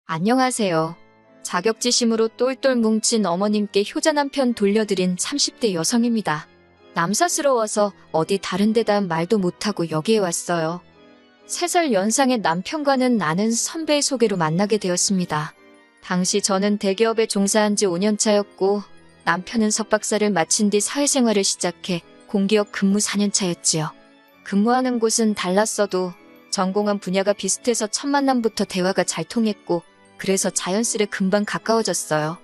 안녕하세요. 자격지심으로 똘똘 뭉친 어머님께 효자 남편 돌려드린 30대 여성입니다. 남사스러워서 어디 다른 데다 말도 못하고 여기에 왔어요. 3살 연상의 남편과는 아는 선배의 소개로 만나게 되었습니다. 당시 저는 대기업에 종사한 지 5년 차였고 남편은 석박사를 마친 뒤 사회생활을 시작해 공기업 근무 4년 차였지요. 근무하는 곳은 달랐어도 전공한 분야가 비슷해서 첫 만남부터 대화가 잘 통했고 그래서 자연스레 금방 가까워졌어요.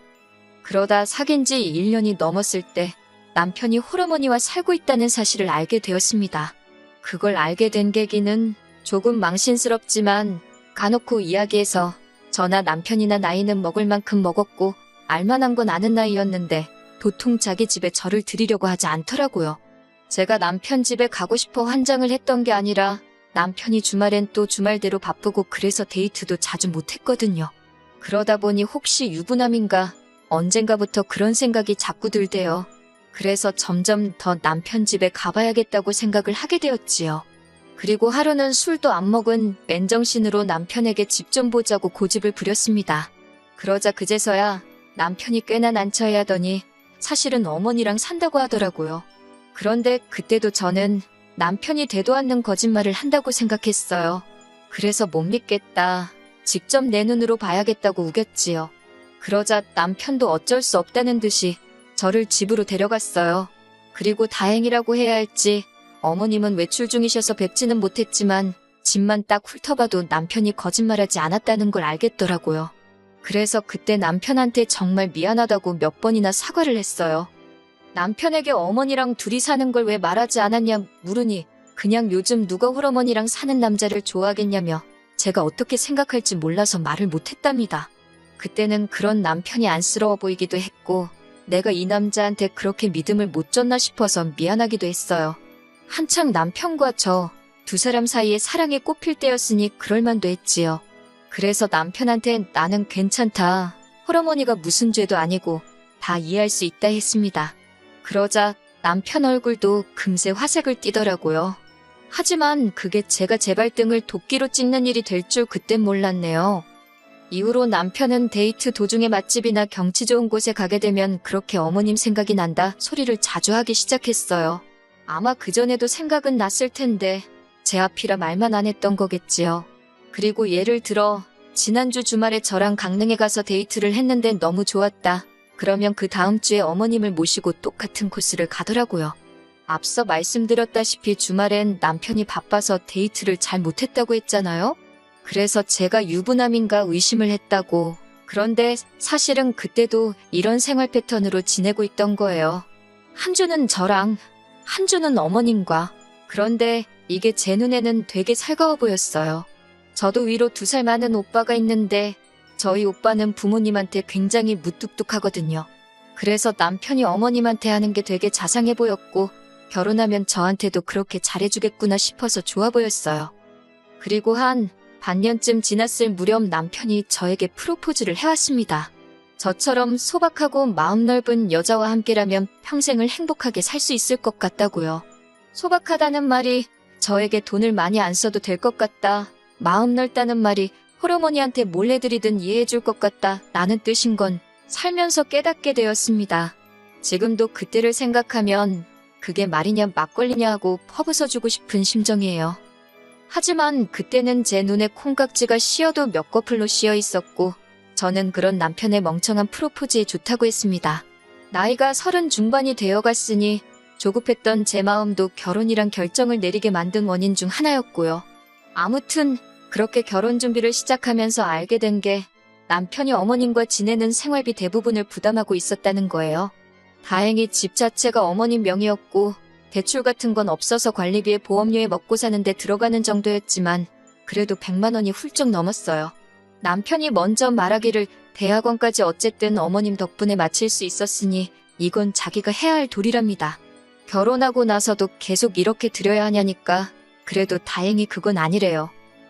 그러다 사귄 지 1년이 넘었을 때 남편이 홀어머니와 살고 있다는 사실을 알게 되었습니다. 그걸 알게 된 계기는 조금 망신스럽지만 까놓고 이야기해서 저나 남편이나 나이는 먹을 만큼 먹었고 알만한 건 아는 나이였는데 도통 자기 집에 저를 들이려고 하지 않더라고요. 제가 남편 집에 가고 싶어 환장을 했던 게 아니라 남편이 주말엔 또 주말대로 바쁘고 그래서 데이트도 자주 못했거든요. 그러다 보니 혹시 유부남인가 언젠가부터 그런 생각이 자꾸 들대요. 그래서 점점 더 남편 집에 가봐야겠다고 생각을 하게 되었지요. 그리고 하루는 술도 안 먹은 맨정신으로 남편에게 집 좀 보자고 고집을 부렸습니다. 그러자 그제서야 남편이 꽤나 난처해하더니 사실은 어머니랑 산다고 하더라고요. 그런데 그때도 저는 남편이 되도 않는 거짓말을 한다고 생각했어요. 그래서 못 믿겠다. 직접 내 눈으로 봐야겠다고 우겼지요. 그러자 남편도 어쩔 수 없다는 듯이 저를 집으로 데려갔어요. 그리고 다행이라고 해야 할지 어머님은 외출 중이셔서 뵙지는 못했지만 집만 딱 훑어봐도 남편이 거짓말하지 않았다는 걸 알겠더라고요. 그래서 그때 남편한테 정말 미안하다고 몇 번이나 사과를 했어요. 남편에게 어머니랑 둘이 사는 걸 왜 말하지 않았냐 물으니 그냥 요즘 누가 홀어머니랑 사는 남자를 좋아하겠냐며 제가 어떻게 생각할지 몰라서 말을 못했답니다. 그때는 그런 남편이 안쓰러워 보이기도 했고 내가 이 남자한테 그렇게 믿음을 못 줬나 싶어서 미안하기도 했어요. 한창 남편과 저 두 사람 사이에 사랑이 꽃필 때였으니 그럴만도 했지요. 그래서 남편한테 나는 괜찮다. 홀어머니가 무슨 죄도 아니고 다 이해할 수 있다 했습니다. 그러자 남편 얼굴도 금세 화색을 띠더라고요. 하지만 그게 제가 제 발등을 도끼로 찍는 일이 될 줄 그땐 몰랐네요. 이후로 남편은 데이트 도중에 맛집이나 경치 좋은 곳에 가게 되면 그렇게 어머님 생각이 난다 소리를 자주 하기 시작했어요. 아마 그전에도 생각은 났을 텐데 제 앞이라 말만 안 했던 거겠지요. 그리고 예를 들어 지난주 주말에 저랑 강릉에 가서 데이트를 했는데 너무 좋았다. 그러면 그 다음 주에 어머님을 모시고 똑같은 코스를 가더라고요. 앞서 말씀드렸다시피 주말엔 남편이 바빠서 데이트를 잘 못했다고 했잖아요. 그래서 제가 유부남인가 의심을 했다고. 그런데 사실은 그때도 이런 생활 패턴으로 지내고 있던 거예요. 한 주는 저랑, 한 주는 어머님과. 그런데 이게 제 눈에는 되게 살가워 보였어요. 저도 위로 2살 많은 오빠가 있는데 저희 오빠는 부모님한테 굉장히 무뚝뚝하거든요. 그래서 남편이 어머님한테 하는 게 되게 자상해 보였고 결혼하면 저한테도 그렇게 잘해주겠구나 싶어서 좋아 보였어요. 그리고 한 반년쯤 지났을 무렵 남편이 저에게 프로포즈를 해왔습니다. 저처럼 소박하고 마음 넓은 여자와 함께라면 평생을 행복하게 살 수 있을 것 같다고요. 소박하다는 말이 저에게 돈을 많이 안 써도 될 것 같다. 마음 넓다는 말이 홀어머니한테 몰래 드리든 이해해줄 것 같다. 라는 뜻인 건 살면서 깨닫게 되었습니다. 지금도 그때를 생각하면 그게 말이냐 막걸리냐 하고 퍼부숴주고 싶은 심정이에요. 하지만 그때는 제 눈에 콩깍지가 씌어도 몇 거풀로 씌어 있었고 저는 그런 남편의 멍청한 프로포즈에 좋다고 했습니다. 나이가 30 중반이 되어갔으니 조급했던 제 마음도 결혼이란 결정을 내리게 만든 원인 중 하나였고요. 아무튼 그렇게 결혼 준비를 시작하면서 알게 된 게 남편이 어머님과 지내는 생활비 대부분을 부담하고 있었다는 거예요. 다행히 집 자체가 어머님 명의였고 대출 같은 건 없어서 관리비에 보험료에 먹고 사는데 들어가는 정도였지만 그래도 100만 원이 훌쩍 넘었어요. 남편이 먼저 말하기를 대학원까지 어쨌든 어머님 덕분에 마칠 수 있었으니 이건 자기가 해야 할 도리랍니다. 결혼하고 나서도 계속 이렇게 드려야 하냐니까 그래도 다행히 그건 아니래요.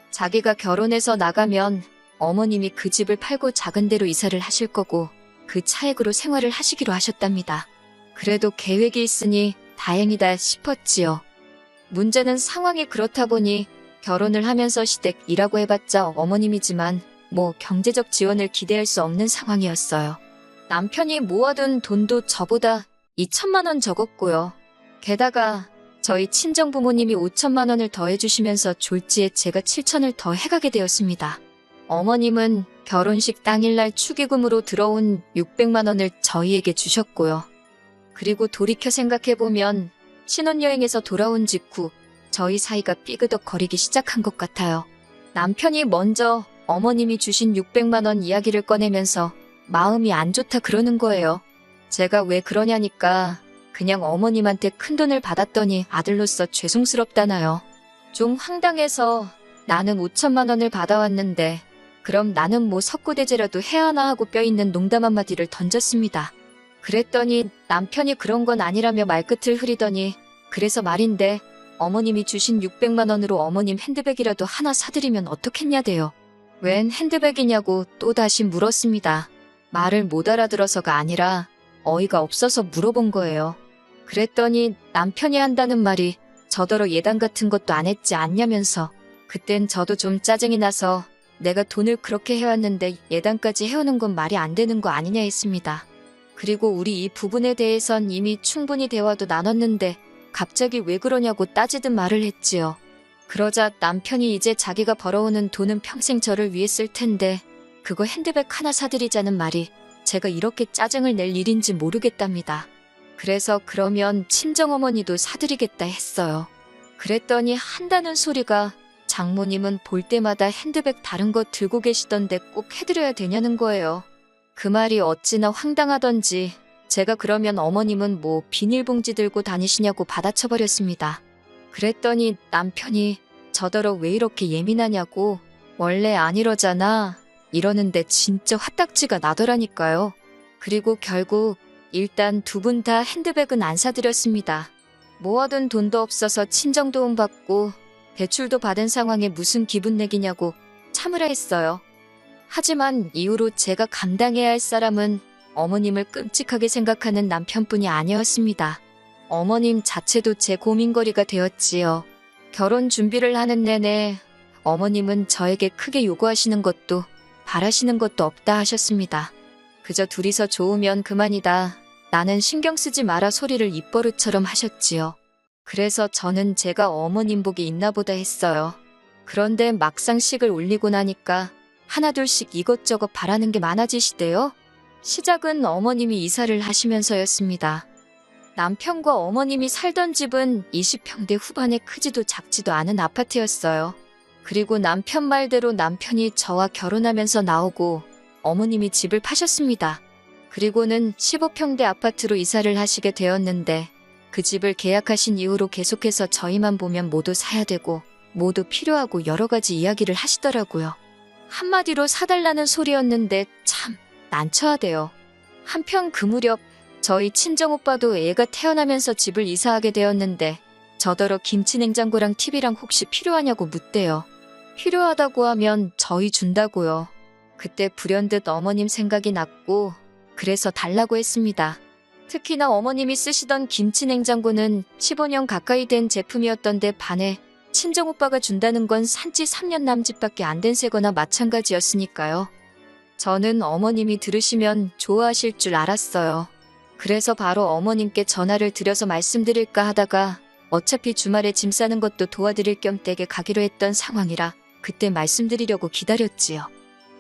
자기가 결혼해서 나가면 어머님이 그 집을 팔고 작은 데로 이사를 하실 거고 그 차액으로 생활을 하시기로 하셨답니다. 그래도 계획이 있으니 다행이다 싶었지요. 문제는 상황이 그렇다 보니 결혼을 하면서 시댁 일하고 해봤자 어머님이지만 경제적 지원을 기대할 수 없는 상황이었어요. 남편이 모아둔 돈도 저보다 2천만 원 적었고요. 게다가 저희 친정부모님이 5천만 원을 더해주시면서 졸지에 제가 7천을 더 해가게 되었습니다. 어머님은 결혼식 당일날 축의금으로 들어온 600만 원을 저희에게 주셨고요. 그리고 돌이켜 생각해보면 신혼여행에서 돌아온 직후 저희 사이가 삐그덕거리기 시작한 것 같아요. 남편이 먼저 어머님이 주신 600만 원 이야기를 꺼내면서 마음이 안 좋다 그러는 거예요. 제가 왜 그러냐니까 그냥 어머님한테 큰돈을 받았더니 아들로서 죄송스럽다나요. 좀 황당해서 나는 5천만 원을 받아왔는데 그럼 나는 석고대죄라도 해야 하나 하고 뼈있는 농담 한마디를 던졌습니다. 그랬더니 남편이 그런 건 아니라며 말끝을 흐리더니 그래서 말인데 어머님이 주신 600만 원으로 어머님 핸드백이라도 하나 사드리면 어떻겠냐대요. 웬 핸드백이냐고 또다시 물었습니다. 말을 못 알아들어서가 아니라 어이가 없어서 물어본 거예요. 그랬더니 남편이 한다는 말이 저더러 예단 같은 것도 안 했지 않냐면서 그땐 저도 좀 짜증이 나서 내가 돈을 그렇게 해왔는데 예단까지 해오는 건 말이 안 되는 거 아니냐 했습니다. 그리고 우리 이 부분에 대해선 이미 충분히 대화도 나눴는데 갑자기 왜 그러냐고 따지듯 말을 했지요. 그러자 남편이 이제 자기가 벌어오는 돈은 평생 저를 위해 쓸 텐데 그거 핸드백 하나 사드리자는 말이 제가 이렇게 짜증을 낼 일인지 모르겠답니다. 그래서 그러면 친정어머니도 사드리겠다 했어요. 그랬더니 한다는 소리가 장모님은 볼 때마다 핸드백 다른 거 들고 계시던데 꼭 해드려야 되냐는 거예요. 그 말이 어찌나 황당하던지 제가 그러면 어머님은 비닐봉지 들고 다니시냐고 받아쳐버렸습니다. 그랬더니 남편이 저더러 왜 이렇게 예민하냐고 원래 안 이러잖아 이러는데 진짜 화딱지가 나더라니까요. 그리고 결국 일단 두 분 다 핸드백은 안 사드렸습니다. 모아둔 돈도 없어서 친정도움 받고 대출도 받은 상황에 무슨 기분 내기냐고 참으라 했어요. 하지만 이후로 제가 감당해야 할 사람은 어머님을 끔찍하게 생각하는 남편뿐이 아니었습니다. 어머님 자체도 제 고민거리가 되었지요. 결혼 준비를 하는 내내 어머님은 저에게 크게 요구하시는 것도 바라시는 것도 없다 하셨습니다. 그저 둘이서 좋으면 그만이다. 나는 신경 쓰지 마라 소리를 입버릇처럼 하셨지요. 그래서 저는 제가 어머님 복이 있나 보다 했어요. 그런데 막상 식을 올리고 나니까 하나둘씩 이것저것 바라는 게 많아지시대요. 시작은 어머님이 이사를 하시면서였습니다. 남편과 어머님이 살던 집은 20평대 후반에 크지도 작지도 않은 아파트였어요. 그리고 남편 말대로 남편이 저와 결혼하면서 나오고 어머님이 집을 파셨습니다. 그리고는 15평대 아파트로 이사를 하시게 되었는데 그 집을 계약하신 이후로 계속해서 저희만 보면 모두 사야 되고 모두 필요하고 여러 가지 이야기를 하시더라고요. 한마디로 사달라는 소리였는데 참 난처하대요. 한편 그 무렵 저희 친정오빠도 애가 태어나면서 집을 이사하게 되었는데 저더러 김치냉장고랑 TV랑 혹시 필요하냐고 묻대요. 필요하다고 하면 저희 준다고요. 그때 불현듯 어머님 생각이 났고 그래서 달라고 했습니다. 특히나 어머님이 쓰시던 김치냉장고는 15년 가까이 된 제품이었던데 반해 친정오빠가 준다는 건 산지 3년 남짓밖에 안 된 새거나 마찬가지였으니까요. 저는 어머님이 들으시면 좋아하실 줄 알았어요. 그래서 바로 어머님께 전화를 드려서 말씀드릴까 하다가 어차피 주말에 짐 싸는 것도 도와드릴 겸 댁에 가기로 했던 상황이라 그때 말씀드리려고 기다렸지요.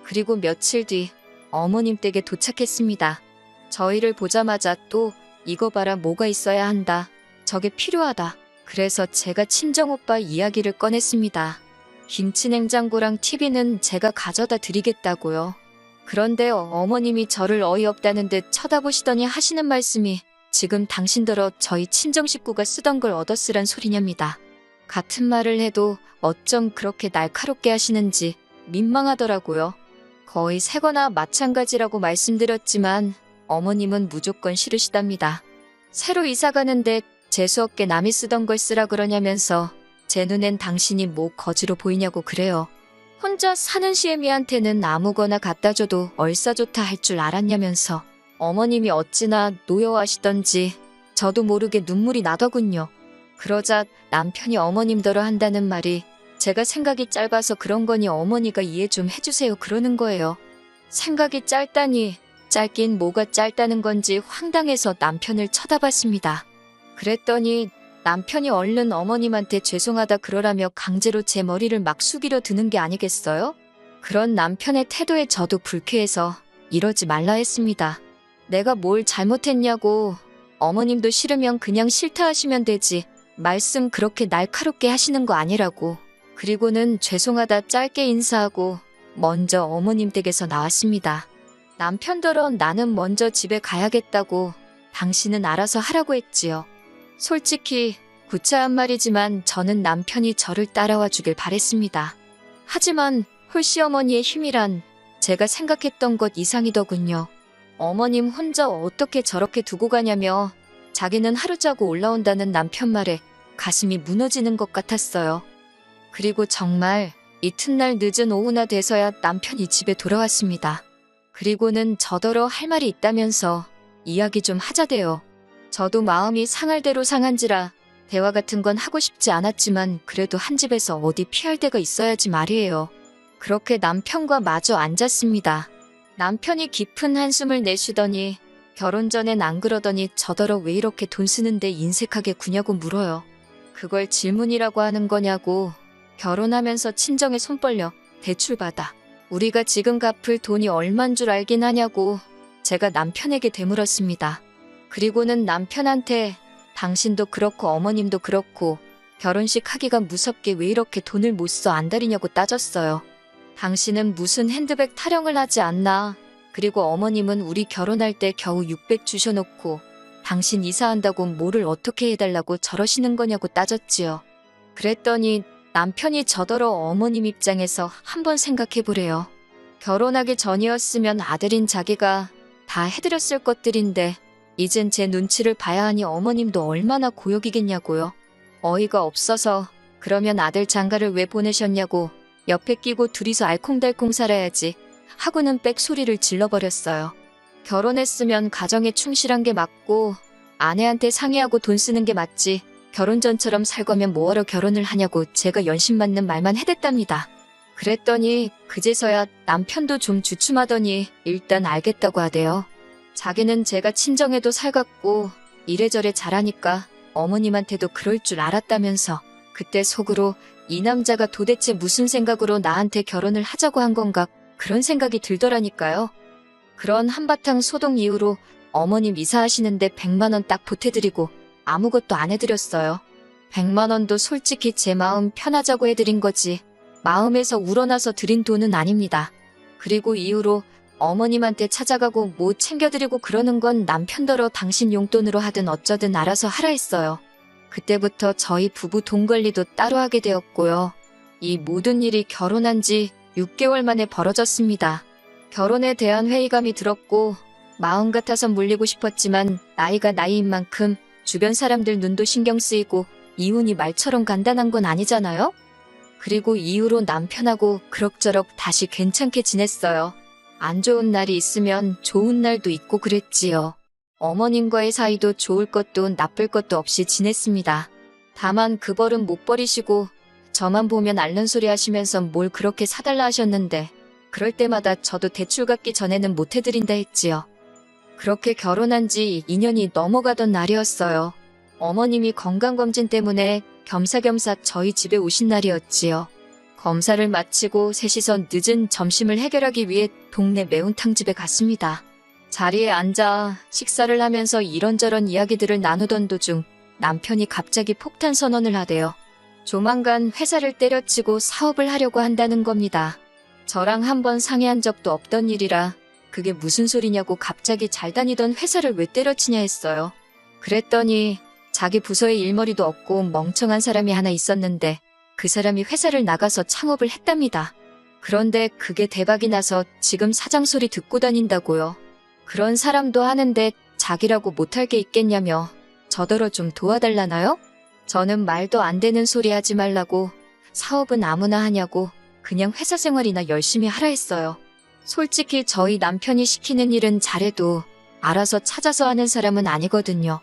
그리고 며칠 뒤 어머님 댁에 도착했습니다. 저희를 보자마자 또 이거 봐라 뭐가 있어야 한다. 저게 필요하다. 그래서 제가 친정오빠 이야기를 꺼냈습니다. 김치냉장고랑 TV는 제가 가져다 드리겠다고요. 그런데 어머님이 저를 어이없다는 듯 쳐다보시더니 하시는 말씀이 지금 당신더러 저희 친정 식구가 쓰던 걸 얻어쓰란 소리냐입니다. 같은 말을 해도 어쩜 그렇게 날카롭게 하시는지 민망하더라고요. 거의 새거나 마찬가지라고 말씀드렸지만 어머님은 무조건 싫으시답니다. 새로 이사 가는데 재수없게 남이 쓰던 걸 쓰라 그러냐면서 제 눈엔 당신이 뭐 거지로 보이냐고 그래요. 혼자 사는 시애미한테는 아무거나 갖다 줘도 얼싸좋다 할 줄 알았냐면서 어머님이 어찌나 노여워하시던지 저도 모르게 눈물이 나더군요. 그러자 남편이 어머님더러 한다는 말이 제가 생각이 짧아서 그런 거니 어머니가 이해 좀 해주세요 그러는 거예요. 생각이 짧다니 짧긴 뭐가 짧다는 건지 황당해서 남편을 쳐다봤습니다. 그랬더니 남편이 얼른 어머님한테 죄송하다 그러라며 강제로 제 머리를 막 숙이려 드는 게 아니겠어요? 그런 남편의 태도에 저도 불쾌해서 이러지 말라 했습니다. 내가 뭘 잘못했냐고. 어머님도 싫으면 그냥 싫다 하시면 되지. 말씀 그렇게 날카롭게 하시는 거 아니라고. 그리고는 죄송하다 짧게 인사하고 먼저 어머님 댁에서 나왔습니다. 남편더러 나는 먼저 집에 가야겠다고 당신은 알아서 하라고 했지요. 솔직히 구차한 말이지만 저는 남편이 저를 따라와 주길 바랬습니다. 하지만 홀씨어머니의 힘이란 제가 생각했던 것 이상이더군요. 어머님 혼자 어떻게 저렇게 두고 가냐며 자기는 하루 자고 올라온다는 남편 말에 가슴이 무너지는 것 같았어요. 그리고 정말 이튿날 늦은 오후나 돼서야 남편이 집에 돌아왔습니다. 그리고는 저더러 할 말이 있다면서 이야기 좀 하자대요. 저도 마음이 상할 대로 상한지라 대화 같은 건 하고 싶지 않았지만 그래도 한 집에서 어디 피할 데가 있어야지 말이에요. 그렇게 남편과 마주 앉았습니다. 남편이 깊은 한숨을 내쉬더니 결혼 전엔 안 그러더니 저더러 왜 이렇게 돈 쓰는데 인색하게 구냐고 물어요. 그걸 질문이라고 하는 거냐고. 결혼하면서 친정에 손 벌려 대출 받아. 우리가 지금 갚을 돈이 얼만 줄 알긴 하냐고 제가 남편에게 되물었습니다. 그리고는 남편한테 당신도 그렇고 어머님도 그렇고 결혼식 하기가 무섭게 왜 이렇게 돈을 못 써 안달이냐고 따졌어요. 당신은 무슨 핸드백 타령을 하지 않나. 그리고 어머님은 우리 결혼할 때 겨우 600 주셔놓고 당신 이사한다고 뭐를 어떻게 해달라고 저러시는 거냐고 따졌지요. 그랬더니 남편이 저더러 어머님 입장에서 한번 생각해보래요. 결혼하기 전이었으면 아들인 자기가 다 해드렸을 것들인데 이젠 제 눈치를 봐야 하니 어머님도 얼마나 고역이겠냐고요. 어이가 없어서 그러면 아들 장가를 왜 보내셨냐고 옆에 끼고 둘이서 알콩달콩 살아야지 하고는 빽소리를 질러버렸어요. 결혼했으면 가정에 충실한 게 맞고 아내한테 상의하고 돈 쓰는 게 맞지 결혼 전처럼 살 거면 뭐하러 결혼을 하냐고 제가 연신 맞는 말만 해댔답니다. 그랬더니 그제서야 남편도 좀 주춤하더니 일단 알겠다고 하대요. 자기는 제가 친정에도 살갑고 이래저래 잘하니까 어머님한테도 그럴 줄 알았다면서 그때 속으로 이 남자가 도대체 무슨 생각으로 나한테 결혼을 하자고 한 건가 그런 생각이 들더라니까요. 그런 한바탕 소동 이후로 어머님 이사하시는데 100만 원 딱 보태드리고 아무것도 안 해드렸어요. 100만 원도 솔직히 제 마음 편하자고 해드린 거지 마음에서 우러나서 드린 돈은 아닙니다. 그리고 이후로 어머님한테 찾아가고 뭐 챙겨드리고 그러는 건 남편더러 당신 용돈으로 하든 어쩌든 알아서 하라 했어요. 그때부터 저희 부부 돈 관리도 따로 하게 되었고요. 이 모든 일이 결혼한 지 6개월 만에 벌어졌습니다. 결혼에 대한 회의감이 들었고 마음 같아서 물리고 싶었지만 나이가 나이인 만큼 주변 사람들 눈도 신경 쓰이고 이혼이 말처럼 간단한 건 아니잖아요? 그리고 이후로 남편하고 그럭저럭 다시 괜찮게 지냈어요. 안 좋은 날이 있으면 좋은 날도 있고 그랬지요. 어머님과의 사이도 좋을 것도 나쁠 것도 없이 지냈습니다. 다만 그 벌은 못 버리시고 저만 보면 앓는 소리 하시면서 뭘 그렇게 사달라 하셨는데 그럴 때마다 저도 대출 갚기 전에는 못 해드린다 했지요. 그렇게 결혼한 지 2년이 넘어가던 날이었어요. 어머님이 건강검진 때문에 겸사겸사 저희 집에 오신 날이었지요. 검사를 마치고 셋이서 늦은 점심을 해결하기 위해 동네 매운탕집에 갔습니다. 자리에 앉아 식사를 하면서 이런저런 이야기들을 나누던 도중 남편이 갑자기 폭탄 선언을 하대요. 조만간 회사를 때려치고 사업을 하려고 한다는 겁니다. 저랑 한번 상의한 적도 없던 일이라 그게 무슨 소리냐고 갑자기 잘 다니던 회사를 왜 때려치냐 했어요. 그랬더니 자기 부서에 일머리도 없고 멍청한 사람이 하나 있었는데 그 사람이 회사를 나가서 창업을 했답니다. 그런데 그게 대박이 나서 지금 사장 소리 듣고 다닌다고요. 그런 사람도 하는데 자기라고 못할 게 있겠냐며 저더러 좀 도와달라나요? 저는 말도 안 되는 소리 하지 말라고 사업은 아무나 하냐고 그냥 회사 생활이나 열심히 하라 했어요. 솔직히 저희 남편이 시키는 일은 잘해도 알아서 찾아서 하는 사람은 아니거든요.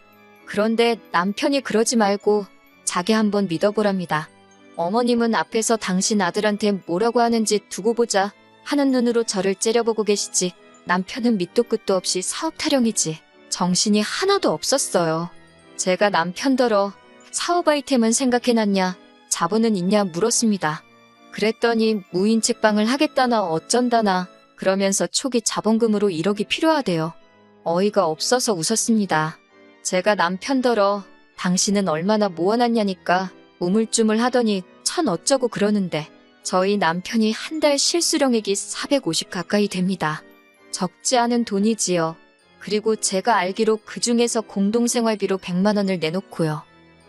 그런데 남편이 그러지 말고 자기 한번 믿어보랍니다. 어머님은 앞에서 당신 아들한테 뭐라고 하는지 두고 보자 하는 눈으로 저를 째려보고 계시지, 남편은 밑도 끝도 없이 사업 타령이지 정신이 하나도 없었어요. 제가 남편더러 사업 아이템은 생각해놨냐, 자본은 있냐 물었습니다. 그랬더니 무인 책방을 하겠다나 어쩐다나 그러면서 초기 자본금으로 1억이 필요하대요. 어이가 없어서 웃었습니다. 제가 남편더러 당신은 얼마나 모아놨냐니까 우물쭈물 하더니 천 어쩌고 그러는데, 저희 남편이 한 달 실수령액이 450 가까이 됩니다. 적지 않은 돈이지요. 그리고 제가 알기로 그 중에서 공동생활비로 100만 원을 내놓고요.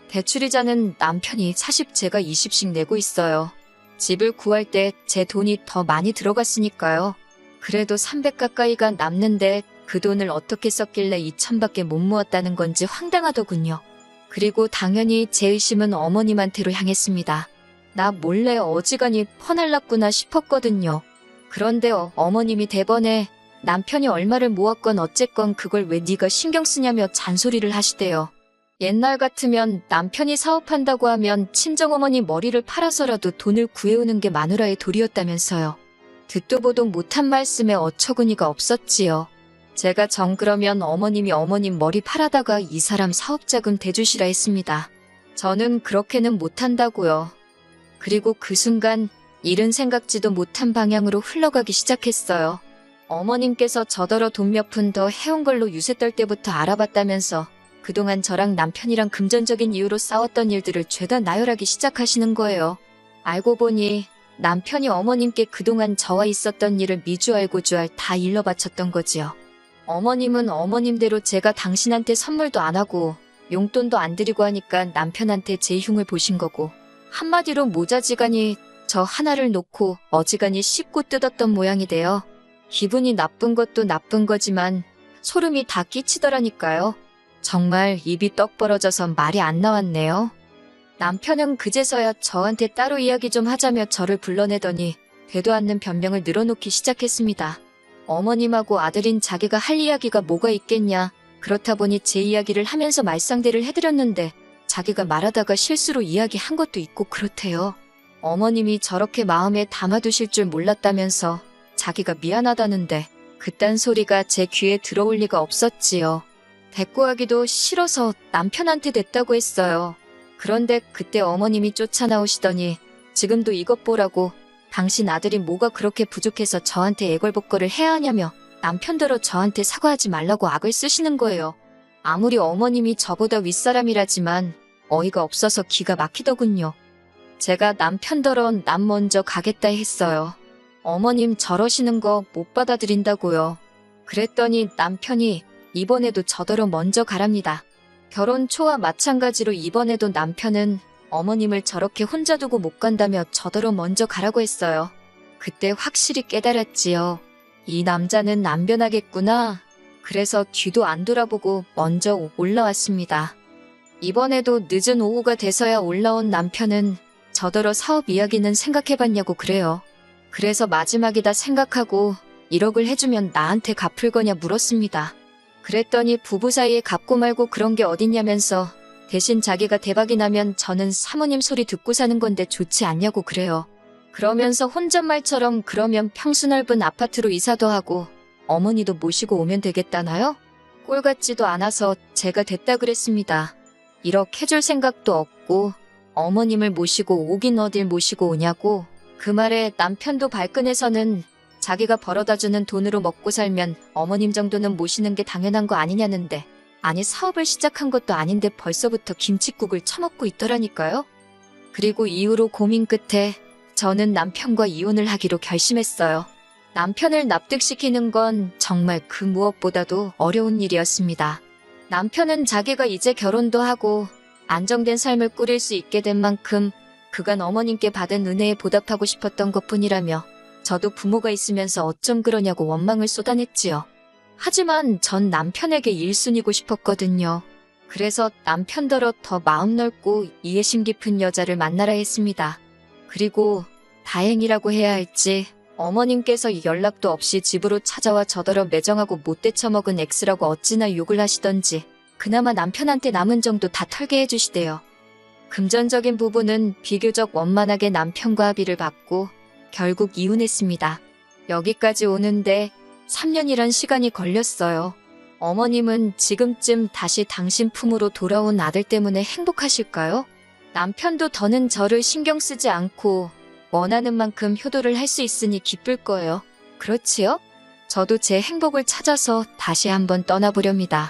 대출이자는 남편이 40, 제가 20씩 내고 있어요. 집을 구할 때 제 돈이 더 많이 들어갔으니까요. 그래도 300 가까이가 남는데 그 돈을 어떻게 썼길래 2천밖에 못 모았다는 건지 황당하더군요. 그리고 당연히 제 의심은 어머님한테로 향했습니다. 나 몰래 어지간히 퍼날랐구나 싶었거든요. 그런데 어머님이 대번에 남편이 얼마를 모았건 어쨌건 그걸 왜 네가 신경 쓰냐며 잔소리를 하시대요. 옛날 같으면 남편이 사업한다고 하면 친정어머니 머리를 팔아서라도 돈을 구해오는 게 마누라의 도리였다면서요. 듣도 보도 못한 말씀에 어처구니가 없었지요. 제가 정 그러면 어머님이 어머님 머리 팔아다가 이 사람 사업자금 대주시라 했습니다. 저는 그렇게는 못한다고요. 그리고 그 순간 일은 생각지도 못한 방향으로 흘러가기 시작했어요. 어머님께서 저더러 돈 몇 푼 더 해온 걸로 유세 떨 때부터 알아봤다면서 그동안 저랑 남편이랑 금전적인 이유로 싸웠던 일들을 죄다 나열하기 시작하시는 거예요. 알고 보니 남편이 어머님께 그동안 저와 있었던 일을 미주알고주알 다 일러 바쳤던 거지요. 어머님은 어머님대로 제가 당신한테 선물도 안 하고 용돈도 안 드리고 하니까 남편한테 제 흉을 보신 거고, 한마디로 모자지간이 저 하나를 놓고 어지간히 씹고 뜯었던 모양이 돼요. 기분이 나쁜 것도 나쁜 거지만 소름이 다 끼치더라니까요. 정말 입이 떡 벌어져서 말이 안 나왔네요. 남편은 그제서야 저한테 따로 이야기 좀 하자며 저를 불러내더니 되도 않는 변명을 늘어놓기 시작했습니다. 어머님하고 아들인 자기가 할 이야기가 뭐가 있겠냐. 그렇다 보니 제 이야기를 하면서 말상대를 해드렸는데 자기가 말하다가 실수로 이야기한 것도 있고 그렇대요. 어머님이 저렇게 마음에 담아두실 줄 몰랐다면서 자기가 미안하다는데 그딴 소리가 제 귀에 들어올 리가 없었지요. 대꾸하기도 싫어서 남편한테 됐다고 했어요. 그런데 그때 어머님이 쫓아나오시더니 지금도 이것 보라고, 당신 아들이 뭐가 그렇게 부족해서 저한테 애걸복걸을 해야 하냐며 남편더러 저한테 사과하지 말라고 악을 쓰시는 거예요. 아무리 어머님이 저보다 윗사람이라지만 어이가 없어서 기가 막히더군요. 제가 남편더러 남 먼저 가겠다 했어요. 어머님 저러시는 거 못 받아들인다고요. 그랬더니 남편이 이번에도 저더러 먼저 가랍니다. 결혼 초와 마찬가지로 이번에도 남편은 어머님을 저렇게 혼자 두고 못 간다며 저더러 먼저 가라고 했어요. 그때 확실히 깨달았지요. 이 남자는 안 변하겠구나. 그래서 뒤도 안 돌아보고 먼저 올라왔습니다. 이번에도 늦은 오후가 돼서야 올라온 남편은 저더러 사업 이야기는 생각해봤냐고 그래요. 그래서 마지막이다 생각하고 1억을 해주면 나한테 갚을 거냐 물었습니다. 그랬더니 부부 사이에 갚고 말고 그런 게 어딨냐면서 대신 자기가 대박이 나면 저는 사모님 소리 듣고 사는 건데 좋지 않냐고 그래요. 그러면서 혼잣말처럼 그러면 평수 넓은 아파트로 이사도 하고 어머니도 모시고 오면 되겠다나요? 꼴 같지도 않아서 제가 됐다 그랬습니다. 1억 해줄 생각도 없고 어머님을 모시고 오긴 어딜 모시고 오냐고. 그 말에 남편도 발끈해서는 자기가 벌어다주는 돈으로 먹고 살면 어머님 정도는 모시는 게 당연한 거 아니냐는데, 아니 사업을 시작한 것도 아닌데 벌써부터 김칫국을 처먹고 있더라니까요. 그리고 이후로 고민 끝에 저는 남편과 이혼을 하기로 결심했어요. 남편을 납득시키는 건 정말 그 무엇보다도 어려운 일이었습니다. 남편은 자기가 이제 결혼도 하고 안정된 삶을 꾸릴 수 있게 된 만큼 그간 어머님께 받은 은혜에 보답하고 싶었던 것뿐이라며 저도 부모가 있으면서 어쩜 그러냐고 원망을 쏟아냈지요. 하지만 전 남편에게 1순위고 싶었거든요. 그래서 남편더러 더 마음 넓고 이해심 깊은 여자를 만나라 했습니다. 그리고 다행이라고 해야 할지 어머님께서 연락도 없이 집으로 찾아와 저더러 매정하고 못돼 처먹은 X라고 어찌나 욕을 하시던지 그나마 남편한테 남은 정도 다 털게 해주시대요. 금전적인 부분은 비교적 원만하게 남편과 합의를 받고 결국 이혼했습니다. 여기까지 오는데 3년이란 시간이 걸렸어요. 어머님은 지금쯤 다시 당신 품으로 돌아온 아들 때문에 행복하실까요? 남편도 더는 저를 신경 쓰지 않고 원하는 만큼 효도를 할 수 있으니 기쁠 거예요. 그렇지요? 저도 제 행복을 찾아서 다시 한번 떠나보렵니다.